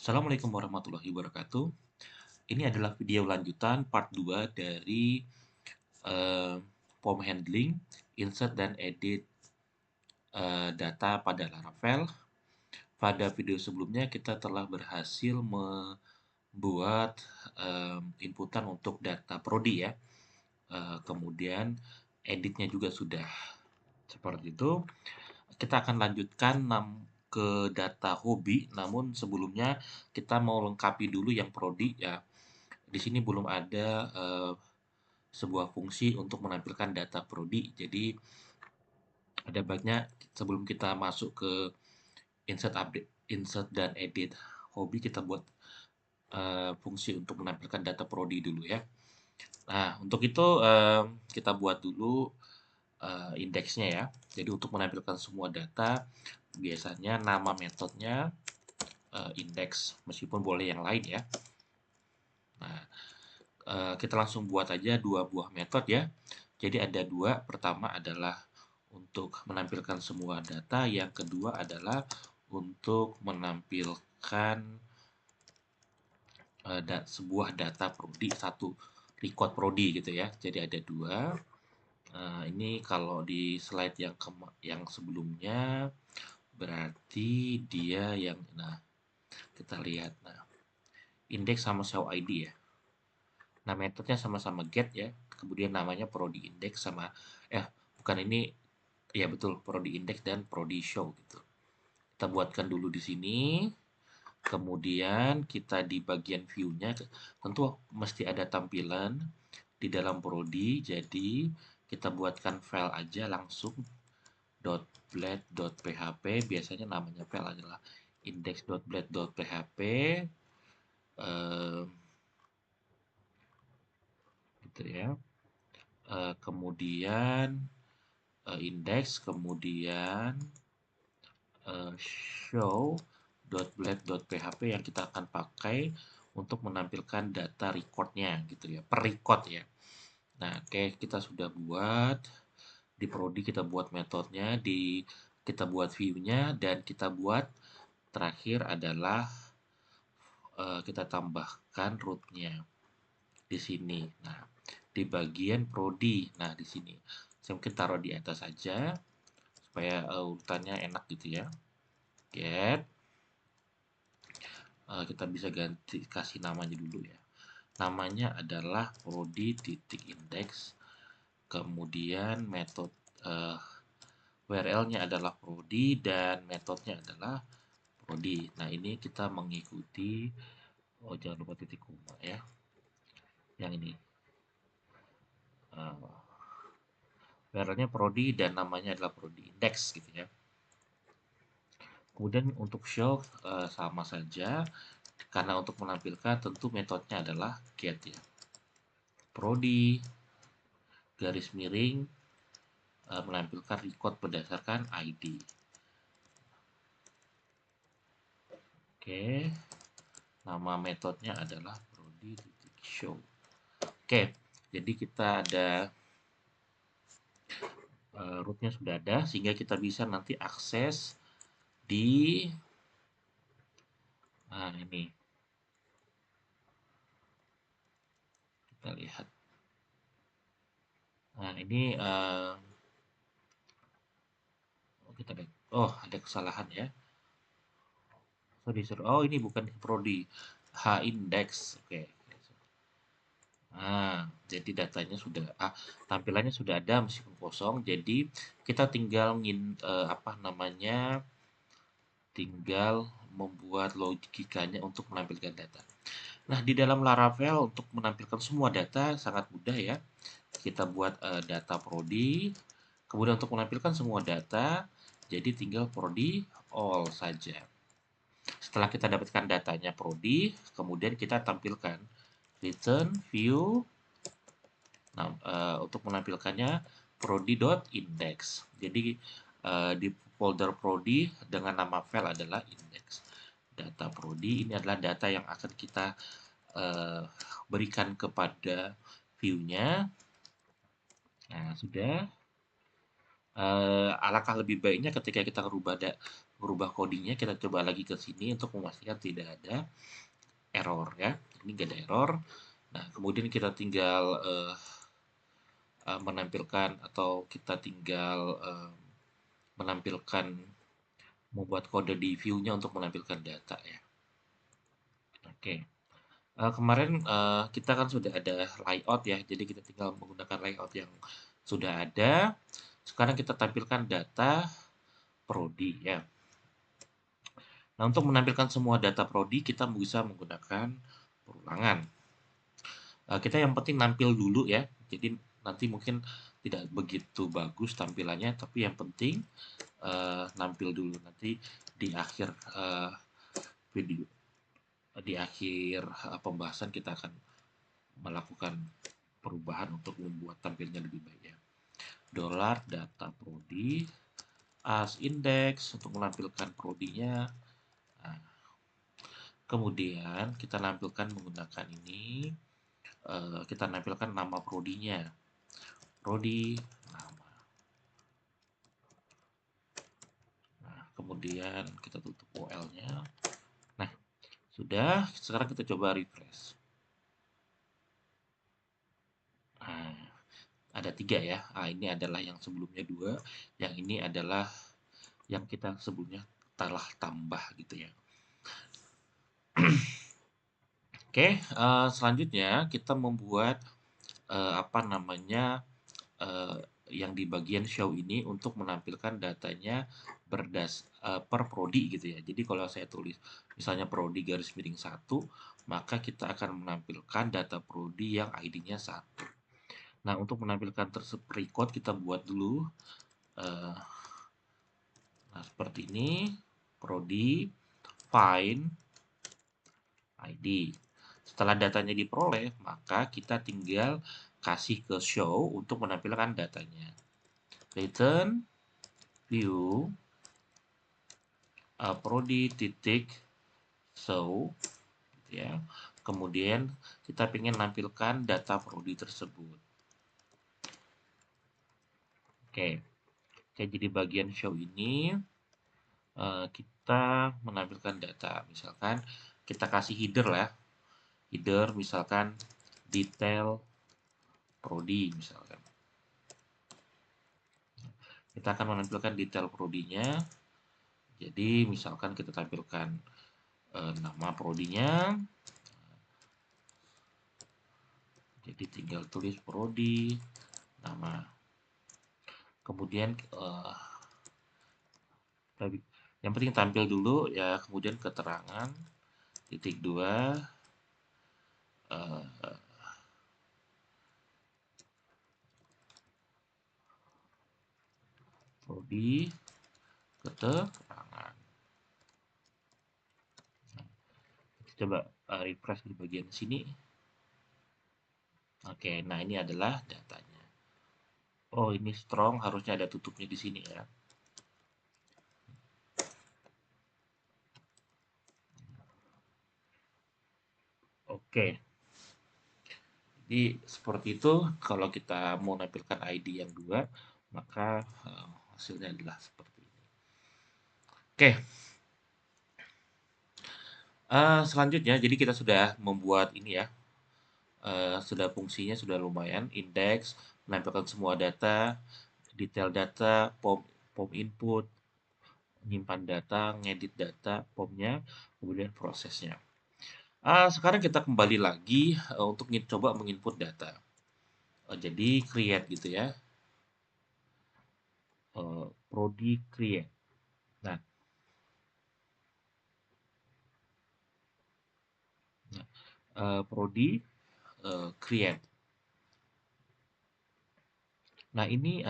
Assalamualaikum warahmatullahi wabarakatuh. Ini adalah video lanjutan part 2 dari eh, form handling, insert dan edit data pada Laravel. Pada video sebelumnya kita telah berhasil membuat inputan untuk data prodi ya. Kemudian editnya juga sudah seperti itu. Kita akan lanjutkan ke data hobi, namun sebelumnya kita mau lengkapi dulu yang prodi ya. Di sini belum ada sebuah fungsi untuk menampilkan data prodi. Jadi ada baiknya sebelum kita masuk ke insert update, insert dan edit hobi kita buat fungsi untuk menampilkan data prodi dulu ya. Nah, untuk itu kita buat dulu indeksnya ya. Jadi untuk menampilkan semua data biasanya nama metodenya indeks meskipun boleh yang lain ya. Nah, kita langsung buat aja dua buah metode ya. Jadi ada dua, pertama adalah untuk menampilkan semua data, yang kedua adalah untuk menampilkan sebuah data prodi, satu record prodi gitu ya. Jadi ada dua. Ini kalau di slide yang sebelumnya berarti dia yang kita lihat indeks sama show ID ya. Nah, metodenya sama-sama get ya. Kemudian namanya prodi index sama bukan ini ya betul prodi index dan prodi show gitu. Kita buatkan dulu di sini. Kemudian kita di bagian view-nya tentu mesti ada tampilan di dalam prodi. Jadi kita buatkan file aja langsung .blade.php. Biasanya namanya file adalah index.blade.php. Gitu ya. Kemudian index, kemudian show.blade.php yang kita akan pakai untuk menampilkan data recordnya gitu ya, per record ya. Nah, oke, kita sudah buat di prodi, kita buat metodenya, kita buat view-nya, dan kita buat terakhir adalah kita tambahkan root-nya di sini. Nah, di bagian prodi. Nah, di sini saya mungkin taruh di atas saja supaya urutannya enak gitu ya. Get, kita bisa ganti, kasih namanya dulu ya. Namanya adalah prodi titik index, kemudian metode URL-nya adalah prodi dan metodenya adalah prodi. Nah, ini kita mengikuti, jangan lupa titik koma ya, yang ini URL-nya prodi dan namanya adalah prodi index gitu ya. Kemudian untuk show sama saja, karena untuk menampilkan tentu metodenya adalah get ya. Prodi garis miring menampilkan record berdasarkan ID. Oke, nama metodenya adalah prodi.show. Oke, jadi kita ada rootnya sudah ada sehingga kita bisa nanti akses di ini kita lihat. Nah, ini kita lihat. Oh, ada kesalahan ya. Oh, ini bukan prodi, H index. Oke. Nah, jadi datanya sudah tampilannya sudah ada meskipun kosong. Jadi kita tinggal tinggal membuat logikanya untuk menampilkan data. Nah, di dalam Laravel untuk menampilkan semua data sangat mudah ya. Kita buat data prodi, kemudian untuk menampilkan semua data, jadi tinggal prodi all saja. Setelah kita dapatkan datanya prodi, kemudian kita tampilkan return view. Nah, untuk menampilkannya prodi.index. Jadi di folder prodi dengan nama file adalah index. Data prodi ini adalah data yang akan kita berikan kepada view-nya. Nah, sudah. Alangkah lebih baiknya ketika kita merubah codingnya, kita coba lagi ke sini untuk memastikan tidak ada error ya. Ini nggak ada error. Nah, kemudian kita tinggal menampilkan atau kita tinggal menampilkan membuat kode di view-nya untuk menampilkan data ya. Oke. Kemarin kita kan sudah ada layout ya, jadi kita tinggal menggunakan layout yang sudah ada. Sekarang kita tampilkan data prodi ya. Nah, untuk menampilkan semua data prodi kita bisa menggunakan perulangan. Kita yang penting nampil dulu ya. Jadi nanti mungkin tidak begitu bagus tampilannya, tapi yang penting nampil dulu. Nanti di akhir video, di akhir pembahasan kita akan melakukan perubahan untuk membuat tampilnya lebih baik ya. Dolar data prodi as index untuk menampilkan prodinya. Nah, kemudian kita nampilkan menggunakan ini, kita nampilkan nama prodinya. Prodi nama. Nah, kemudian kita tutup URL-nya. Nah, sudah. Sekarang kita coba refresh. Nah, ada 3 ya. Ini adalah yang sebelumnya 2, yang ini adalah yang kita sebelumnya telah tambah gitu ya. Oke, selanjutnya kita membuat apa namanya, yang di bagian show ini untuk menampilkan datanya per prodi gitu ya. Jadi kalau saya tulis misalnya prodi garis miring 1, maka kita akan menampilkan data prodi yang ID-nya 1. Nah, untuk menampilkan record kita buat dulu, nah seperti ini, prodi find ID. Setelah datanya diperoleh, maka kita tinggal kasih ke show untuk menampilkan datanya. Return view prodi titik show gitu ya. Kemudian kita ingin menampilkan data prodi tersebut. Oke, jadi di bagian show ini kita menampilkan data. Misalkan kita kasih header lah, header misalkan detail prodi misalkan. Kita akan menampilkan detail prodinya. Jadi misalkan kita tampilkan nama prodinya. Jadi tinggal tulis prodi, nama. Kemudian yang penting tampil dulu ya, kemudian keterangan titik 2 prodi keterangan. Coba refresh di bagian sini. Oke, nah ini adalah datanya. Oh, ini strong, harusnya ada tutupnya di sini ya. Oke. Jadi seperti itu, kalau kita mau menampilkan ID yang 2, maka hasilnya adalah seperti ini. Oke. Selanjutnya, jadi kita sudah membuat ini ya, sudah fungsinya sudah lumayan, indeks, menampilkan semua data, detail data, pom input, menyimpan data, ngedit data, pomnya, kemudian prosesnya. Sekarang kita kembali lagi untuk coba menginput data. Jadi create gitu ya, prodi create. Nah, prodi create. Nah, ini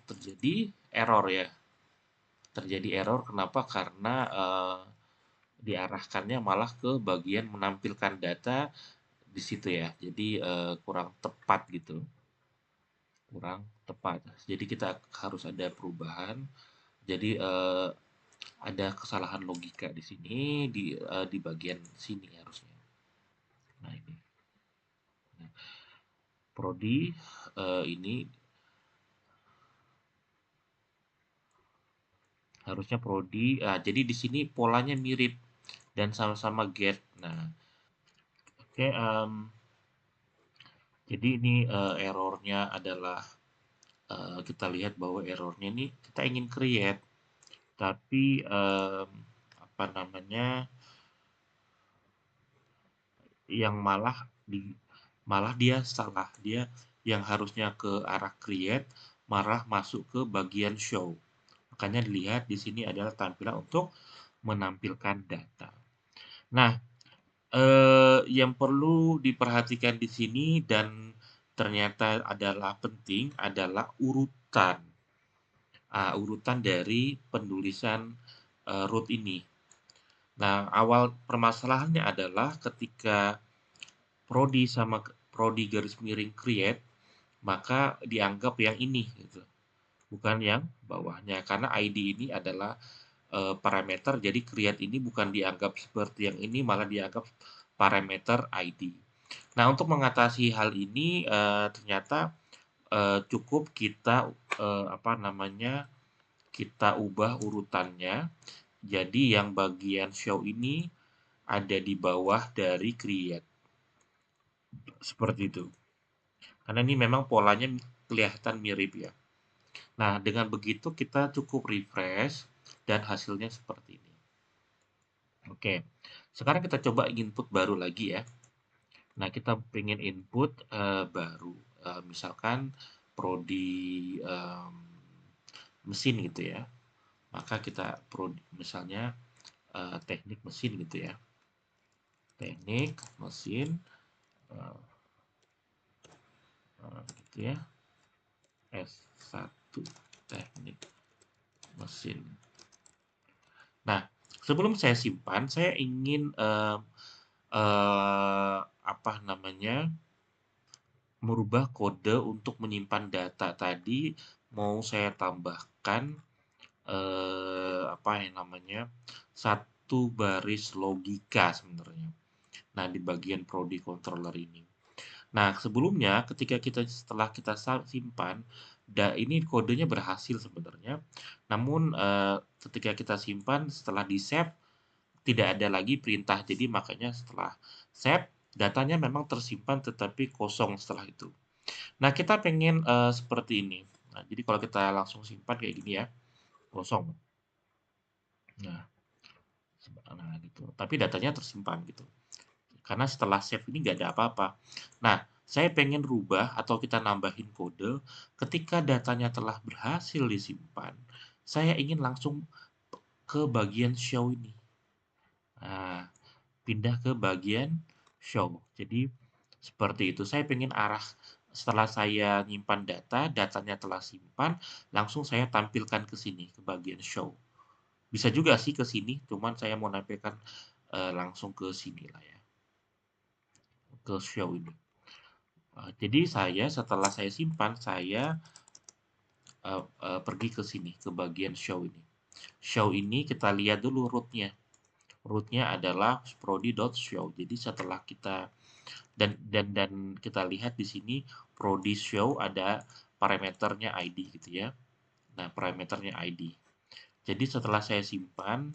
terjadi error ya. Terjadi error kenapa? Karena diarahkannya malah ke bagian menampilkan data di situ ya. Jadi kurang tepat gitu. Kurang tepat. Jadi kita harus ada perubahan. Jadi ada kesalahan logika di sini di bagian sini harusnya. Nah, ini. Nah, prodi ini Harusnya prodi. Jadi di sini polanya mirip dan sama-sama get. Nah, oke. Jadi ini errornya adalah kita lihat bahwa errornya ini kita ingin create, tapi apa namanya, yang malah dia salah. Dia yang harusnya ke arah create malah masuk ke bagian show. Makanya dilihat di sini adalah tampilan untuk menampilkan data. Nah, yang perlu diperhatikan di sini dan ternyata adalah penting adalah urutan dari penulisan root ini. Nah, awal permasalahannya adalah ketika prodi sama prodi garis miring create, maka dianggap yang ini gitu, bukan yang bawahnya. Karena ID ini adalah parameter, jadi create ini bukan dianggap seperti yang ini, malah dianggap parameter ID. Nah, untuk mengatasi hal ini ternyata cukup kita apa namanya, kita ubah urutannya. Jadi yang bagian show ini ada di bawah dari create. Seperti itu. Karena ini memang polanya kelihatan mirip ya. Nah, dengan begitu kita cukup refresh dan hasilnya seperti ini. Oke, sekarang kita coba input baru lagi ya. Nah, kita pengen input baru, misalkan prodi mesin gitu ya. Maka kita prodi, misalnya teknik mesin gitu ya. Teknik mesin eh, gitu ya. S1 teknik mesin. Nah, sebelum saya simpan, saya ingin apa namanya, merubah kode untuk menyimpan data tadi. Mau saya tambahkan apa yang namanya, satu baris logika sebenarnya. Nah, di bagian prodi controller ini. Nah, sebelumnya ketika setelah kita simpan, ini kodenya berhasil sebenarnya. Namun ketika kita simpan setelah di-save tidak ada lagi perintah. Jadi makanya setelah save datanya memang tersimpan tetapi kosong setelah itu. Nah, kita pengen seperti ini. Nah, jadi kalau kita langsung simpan kayak gini ya, kosong. Nah, gitu. Tapi datanya tersimpan gitu. Karena setelah save ini nggak ada apa-apa. Nah, saya pengen rubah atau kita nambahin kode ketika datanya telah berhasil disimpan. Saya ingin langsung ke bagian show ini. Nah, pindah ke bagian show. Jadi seperti itu. Saya pengen arah setelah saya nyimpan data, datanya telah simpan, langsung saya tampilkan ke sini ke bagian show. Bisa juga sih ke sini, cuman saya mau nampilkan langsung ke sini lah ya, ke show ini. Jadi saya setelah saya simpan, saya pergi ke sini ke bagian show ini. Show ini kita lihat dulu rootnya. Rootnya adalah prodi.show. Jadi setelah kita dan kita lihat di sini prodi show ada parameternya ID gitu ya. Nah, parameternya ID. Jadi setelah saya simpan,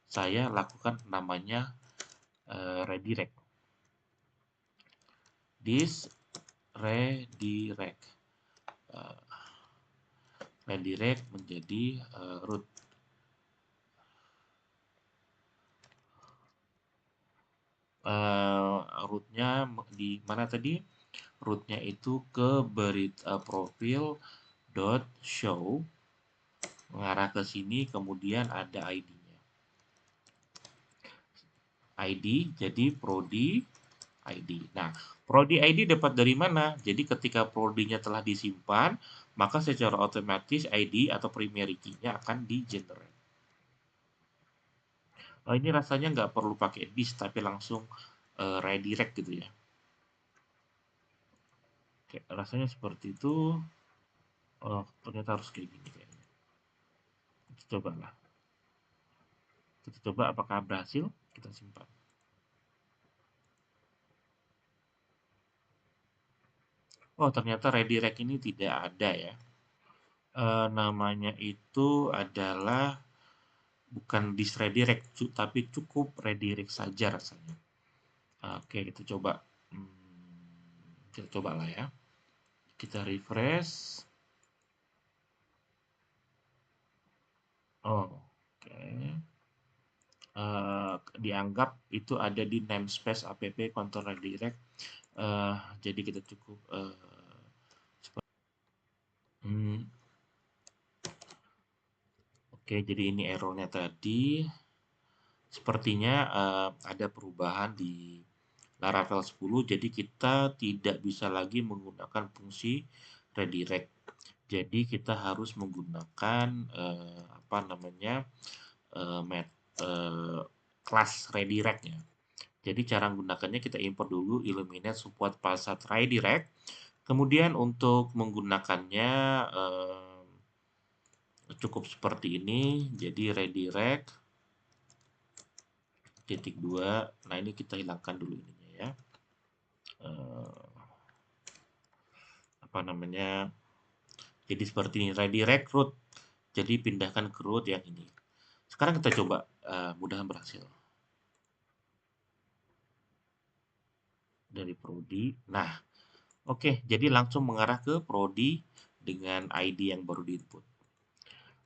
saya lakukan namanya redirect. This redirect. Uh, redirect menjadi root. Rootnya di mana tadi? Rootnya itu ke berita profil dot show, mengarah ke sini, kemudian ada ID-nya. ID jadi prodi ID. Nah, prodi ID dapat dari mana? Jadi ketika prodinya telah disimpan, maka secara otomatis ID atau primary key-nya akan di-generate. Ini rasanya nggak perlu pakai this, tapi langsung redirect gitu ya. Oke, rasanya seperti itu. Oh, ternyata harus kayak gini kayaknya. Kita coba lah. Kita coba apakah berhasil. Kita simpan. Oh, ternyata redirect ini tidak ada ya. Namanya itu adalah bukan disk redirect, tapi cukup redirect saja rasanya. Oke, kita coba. Kita coba lah ya. Kita refresh. Oh, oke. Dianggap itu ada di namespace app control redirect. Jadi kita cukup oke, jadi ini errornya tadi. Sepertinya ada perubahan di Laravel 10, jadi kita tidak bisa lagi menggunakan fungsi redirect. Jadi kita harus menggunakan apa namanya kelas redirect-nya. Jadi cara menggunakannya kita import dulu Illuminate support passat redirect. Kemudian untuk menggunakannya cukup seperti ini. Jadi redirect titik 2. Nah, ini kita hilangkan dulu ininya ya. Apa namanya? Jadi seperti ini redirect root. Jadi pindahkan ke root yang ini. Sekarang kita coba, mudahan berhasil. Dari prodi. Nah, oke, jadi langsung mengarah ke prodi dengan ID yang baru di-input.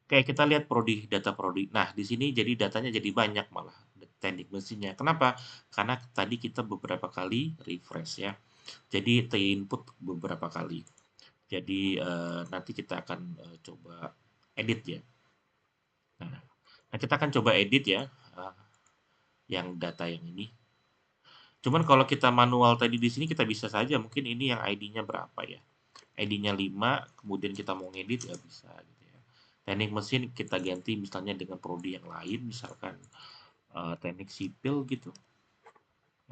Oke, kita lihat prodi, data prodi. Nah, di sini jadi datanya jadi banyak malah teknik mesinnya. Kenapa? Karena tadi kita beberapa kali refresh ya. Jadi input beberapa kali. Jadi nanti kita akan coba edit ya. Nah, kita akan coba edit ya yang data yang ini. Cuman kalau kita manual tadi di sini kita bisa saja mungkin ini yang ID-nya berapa ya. ID-nya 5, kemudian kita mau ngedit ya bisa gitu ya. Teknik mesin kita ganti misalnya dengan prodi yang lain, misalkan teknik sipil gitu.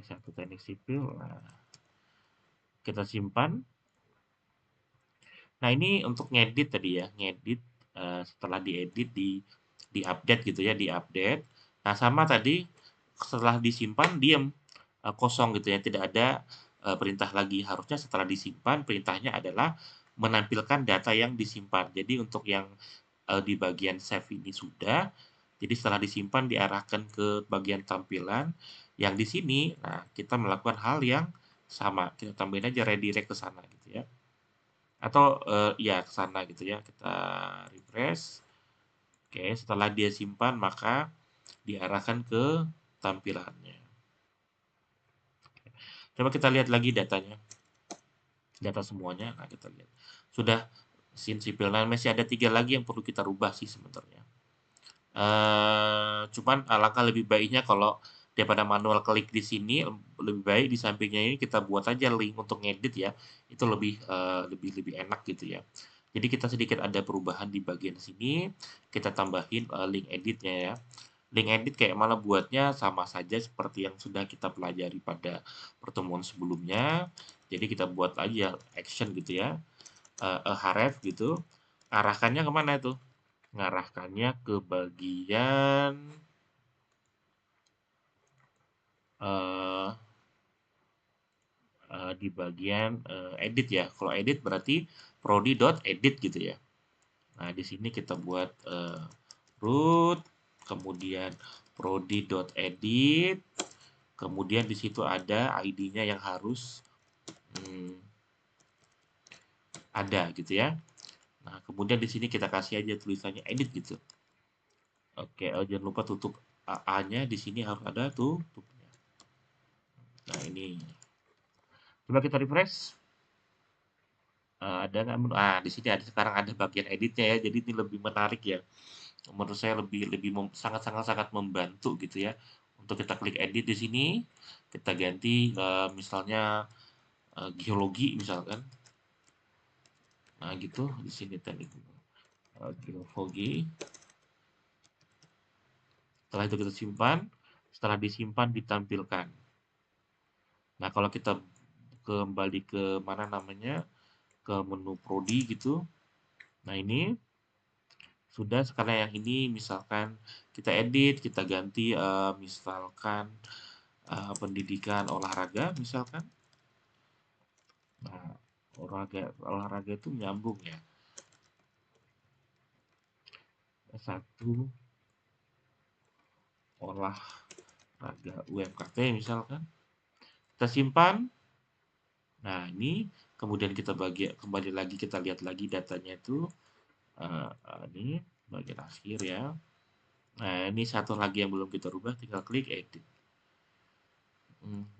Satu teknik sipil. Nah, kita simpan. Nah, ini untuk ngedit tadi ya, ngedit setelah diedit di update gitu ya, di update. Nah, sama tadi setelah disimpan diam kosong gitu ya, tidak ada perintah lagi. Harusnya setelah disimpan perintahnya adalah menampilkan data yang disimpan. Jadi untuk yang di bagian save ini sudah, jadi setelah disimpan diarahkan ke bagian tampilan. Yang di sini, nah kita melakukan hal yang sama. Kita tambahin aja redirect ke sana gitu ya. Atau ya ke sana gitu ya. Kita refresh. Oke, setelah dia simpan maka diarahkan ke tampilannya. Coba kita lihat lagi datanya. Data semuanya. Nah, kita lihat. Sudah scene sipil. Nah, masih ada 3 lagi yang perlu kita rubah sih sebenarnya. Cuman alangkah lebih baiknya kalau daripada manual klik di sini, lebih baik di sampingnya ini kita buat aja link untuk ngedit ya. Itu lebih lebih enak gitu ya. Jadi kita sedikit ada perubahan di bagian sini, kita tambahin link editnya ya. Link edit kayak malah buatnya sama saja seperti yang sudah kita pelajari pada pertemuan sebelumnya. Jadi kita buat aja action gitu ya, href gitu. Arahkannya kemana itu? Ngarahkannya ke bagian di bagian edit ya. Kalau edit berarti prodi.edit gitu ya. Nah, di sini kita buat root, kemudian prodi.edit, kemudian di situ ada ID-nya yang harus ada gitu ya. Nah, kemudian di sini kita kasih aja tulisannya edit gitu. Oke, jangan lupa tutup A-nya di sini harus ada tutupnya. Nah, ini. Coba kita refresh. Ada nggak? Di sini ada sekarang ada bagian editnya ya. Jadi ini lebih menarik ya. Menurut saya lebih lebih sangat sangat sangat membantu gitu ya. Untuk kita klik edit di sini, kita ganti misalnya geologi misalkan. Nah, gitu di sini teknik geologi. Setelah itu kita simpan. Setelah disimpan ditampilkan. Nah, kalau kita kembali ke mana namanya? Ke menu prodi gitu. Nah, ini sudah sekarang yang ini misalkan kita edit, kita ganti misalkan pendidikan olahraga misalkan. Nah, olahraga itu nyambung ya. Satu olahraga UMKT misalkan. Kita simpan. Nah, ini kemudian kita kembali lagi kita lihat lagi datanya itu ini bagian akhir ya. Nah, ini satu lagi yang belum kita rubah, tinggal klik edit.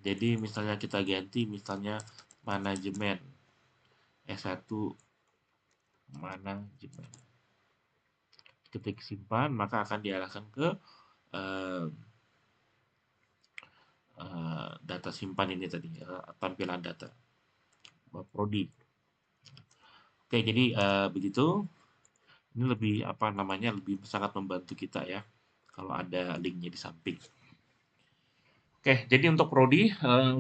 Jadi misalnya kita ganti misalnya manajemen S1 manajemen. Ketik simpan maka akan diarahkan ke data simpan ini tadi tampilan data prodi. Oke, jadi begitu. Ini lebih apa namanya lebih sangat membantu kita ya kalau ada linknya di samping. Oke, jadi untuk prodi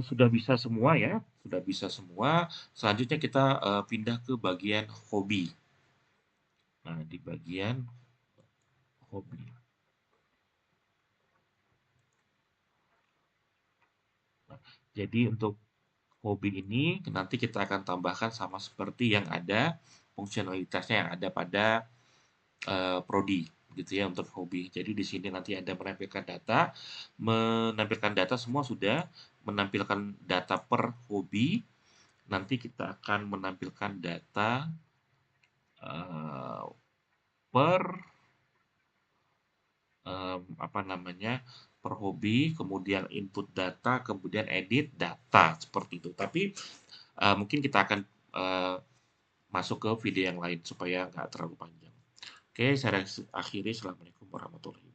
sudah bisa semua ya, sudah bisa semua. Selanjutnya kita pindah ke bagian hobi. Nah, di bagian hobi. Nah, jadi untuk hobi ini nanti kita akan tambahkan sama seperti yang ada fungsionalitasnya yang ada pada prodi gitu ya untuk hobi. Jadi di sini nanti ada menampilkan data semua sudah, menampilkan data per hobi. Nanti kita akan menampilkan data per apa namanya per hobi, kemudian input data, kemudian edit data seperti itu. Tapi mungkin kita akan masuk ke video yang lain supaya nggak terlalu panjang. Oke, saya akhiri. Assalamualaikum warahmatullahi wabarakatuh.